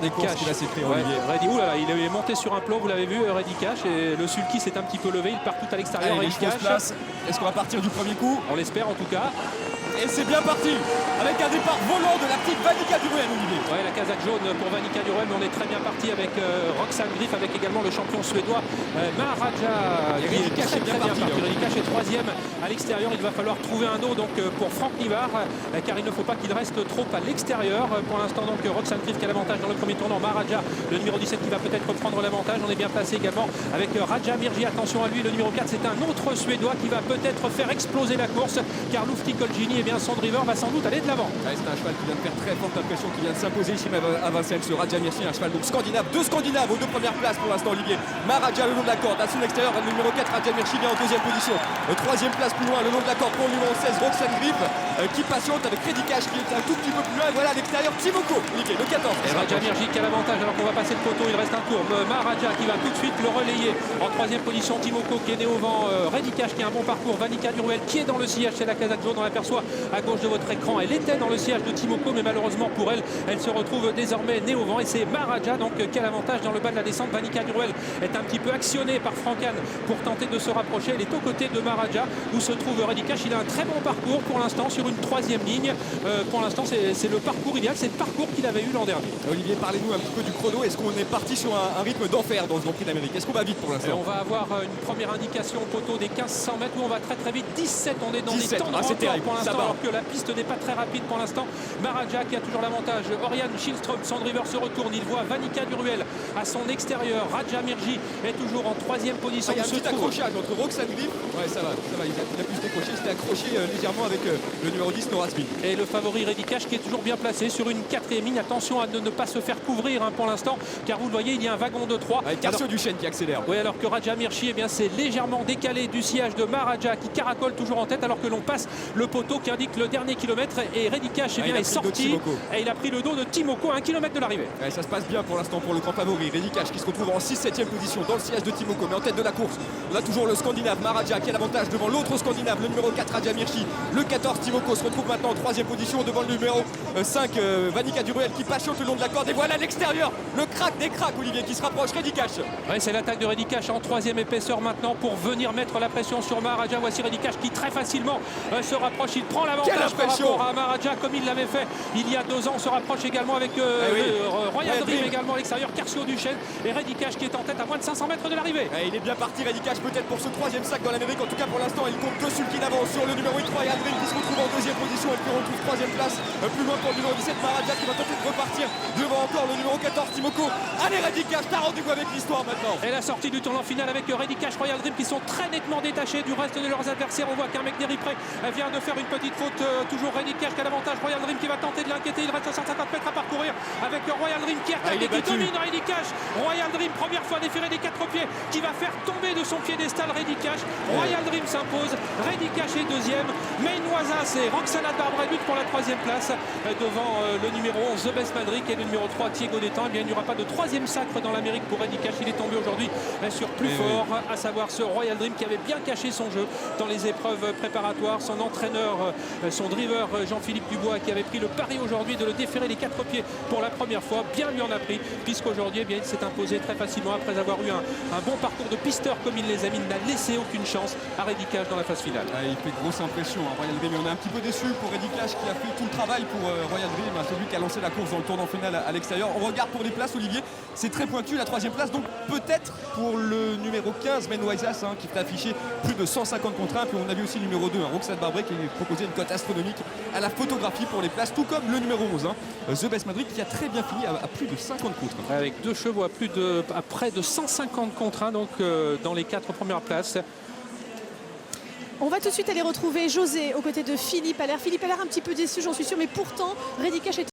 Des courses qu'il a s'est pris, Olivier. Reddy, oulala, il est monté sur un plomb, vous l'avez vu, Reddy Cash, et le sulky s'est un petit peu levé, il part tout à l'extérieur. Reddy Cash. Est-ce qu'on va partir du premier coup? On l'espère en tout cas. Et c'est bien parti, avec un départ volant de la petite Vanica Duruel, Olivier. Ouais, la casaque jaune pour Vanica Duruel, mais on est très bien parti avec Roxanne Griff, avec également le champion suédois Maharaja, qui est très bien parti. Reddy Cash est troisième à l'extérieur, il va falloir trouver un eau donc pour Franck Nivard, car il ne faut pas qu'il reste trop à l'extérieur. Pour l'instant donc Roxanne Griff qui a l'avantage dans le premier tournant, Maharaja, le numéro 17 qui va peut-être prendre l'avantage. On est bien placé également avec Raja Mirji, attention à lui, le numéro 4 c'est un autre suédois qui va peut-être faire exploser la course, car Lufti Colgini, bien son driver va sans doute aller de l'avant. Ouais, c'est un cheval qui vient de faire très forte impression, qui vient de s'imposer ici à Vincennes, ce Raja Mirji, un cheval donc scandinave, deux scandinaves aux deux premières places pour l'instant, Olivier. Maharaja le long de la corde, à son extérieur, le numéro 4 Raja Mirji vient en deuxième position. Troisième place plus loin, le long de la corde pour le numéro 16 Roxanne Griff, qui patiente avec Reddy Cash qui est un tout petit peu plus loin. Et voilà à l'extérieur Timoko, Olivier, le 14. Et Raja Mirji qui a l'avantage alors qu'on va passer le poteau, il reste un tour. Maharaja qui va tout de suite le relayer en troisième position, Timoko qui est né au vent, Reddy Cash qui a un bon parcours, Vanica Duruel qui est dans le sillage, c'est la casaque jaune, on l'aperçoit à gauche de votre écran. Elle était dans le sillage de Timoko, mais malheureusement pour elle, elle se retrouve désormais née au vent, et c'est Maharaja donc qui a l'avantage dans le bas de la descente. Vanica Duruel est un petit peu actionnée par Francan pour tenter de se rapprocher, elle est aux côtés de Maharaja où se trouve Reddy Cash. Il a un très bon parcours pour l'instant sur une troisième ligne. Pour l'instant c'est le parcours idéal, c'est le parcours qu'il avait eu l'an dernier. Olivier, parlez-nous un petit peu du chrono. Est-ce qu'on est parti sur un rythme d'enfer dans ce Grand Prix d'Amérique? Est-ce qu'on va vite pour l'instant? On va avoir une première indication au poteau des 1500 mètres où on va très vite. 17, on est dans 17. les temps de record pour l'instant, alors que la piste n'est pas très rapide pour l'instant. Maharaja qui a toujours l'avantage, Oriane Schilström, son driver se retourne, il voit Vanica Duruel à son extérieur. Raja Mirji est toujours en troisième position. Il y a un petit accrochage entre Roxanne Griff, ouais ça va, il a pu se décrocher, il s'était accroché légèrement avec le numéro 10 Nora Smith. Et le favori Reddy Cash qui est toujours bien placé sur une quatrième ligne. Attention à ne pas se faire couvrir pour l'instant, car vous le voyez, il y a un wagon de 3. Avec Carcio Duchesne qui accélère. Oui, alors que Raja Mirji, c'est légèrement décalé du sillage de Maharaja qui caracole toujours en tête, alors que l'on passe le poteau qui indique le dernier kilomètre, et Reddy Cash est sorti et il a pris le dos de Timoko à 1 km de l'arrivée. Ouais, ça se passe bien pour l'instant pour le grand favori Reddy Cash qui se retrouve en 6-7e position dans le sillage de Timoko, mais en tête de la course on a toujours le scandinave Maharaja qui a l'avantage devant l'autre scandinave, le numéro 4 Raja Mirji. Le 14 Timoko se retrouve maintenant en 3e position devant le numéro 5 Vanica Duruel qui patiente le long de la corde, et voilà à l'extérieur le crack des cracks, Olivier, qui se rapproche, Reddy Cash. Ouais, c'est l'attaque de Reddy Cash en 3e épaisseur maintenant pour venir mettre la pression sur Maharaja. Voici Reddy Cash qui très facilement se rapproche, il prend l'avantage par rapport à Maharaja comme il l'avait fait il y a 2 ans. On se rapproche également avec Royal Dream également à l'extérieur, Carcio Duchesne, et Reddy Cash qui est en tête à moins de 500 mètres de l'arrivée. Il est bien parti Reddy Cash, peut-être pour ce 3e sac dans l'Amérique. En tout cas pour l'instant il compte que Sulky d'avance sur le numéro 8 Royal Dream qui se retrouve en 2e position et qui retrouve 3e place. Plus loin pour le numéro 17 Maharaja qui va tenter de repartir devant encore le numéro 14 Timoko. Allez Reddy Cash, t'as rendez-vous avec l'histoire maintenant. Et la sortie du tournant final avec Reddy Cash, Royal Dream qui sont très nettement détachés du reste de leurs adversaires. On voit qu'un mec d'Eripré vient de faire une petite faute. Toujours Reddy Cash qui a l'avantage, Royal Dream qui va tenter de l'inquiéter. Il reste 150 mètres à parcourir avec Royal Dream qui attaque et qui domine Reddy Cash. Royal Dream, première fois déféré des 4 pieds, qui va faire tomber de son piédestal Reddy Cash. Royal Dream s'impose, Reddy Cash est 2e. Meinoisas et Roxana Barbara lutte pour la 3e place devant le numéro 11 The Best Madrid et le numéro 3 Thiego Détan. Eh bien, il n'y aura pas de 3e sacre dans l'Amérique pour Reddy Cash. Il est tombé aujourd'hui sur plus fort, à savoir ce Royal Dream qui avait bien caché son jeu dans les épreuves préparatoires. Son entraîneur, son driver Jean-Philippe Dubois, qui avait pris le pari aujourd'hui de le déférer les 4 pieds pour la première fois, bien lui en a pris, puisqu'aujourd'hui il s'est imposé très facilement après avoir eu un bon parcours de pisteur comme il les a mis. Il n'a laissé aucune chance à Reddy Cash dans la phase finale. Il fait grosse impression Royal Dream, mais on est un petit peu déçu pour Reddy Cash qui a fait tout le travail pour Royal Dream, celui qui a lancé la course dans le tournant final à l'extérieur. On regarde pour les places, Olivier, c'est très pointu la 3e place, donc peut-être pour le numéro 15 Meinoisas qui fait afficher plus de 150 contre 1. Puis on a vu aussi le numéro 2 Roxane Barbret qui proposait une cote astronomique à la photographie pour les places, tout comme le numéro 11 The Best Madrid qui a très bien fini à plus de 50 contre 1. Avec 2 chevaux à près de 150 contre 1 donc dans les 4 premières places. On va tout de suite aller retrouver José aux côtés de Philippe Allaire. Philippe Allaire un petit peu déçu, j'en suis sûr, mais pourtant Reddy Cash est